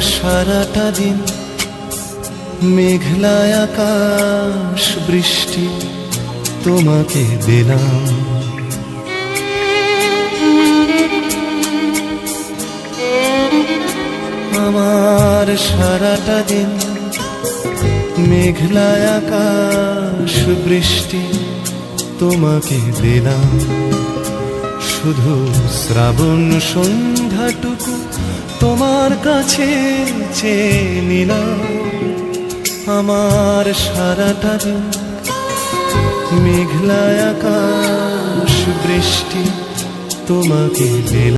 সারাটা দিন মেঘলা আকাশ বৃষ্টি তোমাকে দিলাম। আমার সারাটা দিন মেঘলা আকাশ বৃষ্টি তোমাকে দিলাম। শুধু শ্রাবণ সন্ধ্যাটুকু তোমার কাছে চেয়ে নিলাম। আমার সারাটা দিন মেঘলা আকাশ বৃষ্টি তোমাকে দিলাম।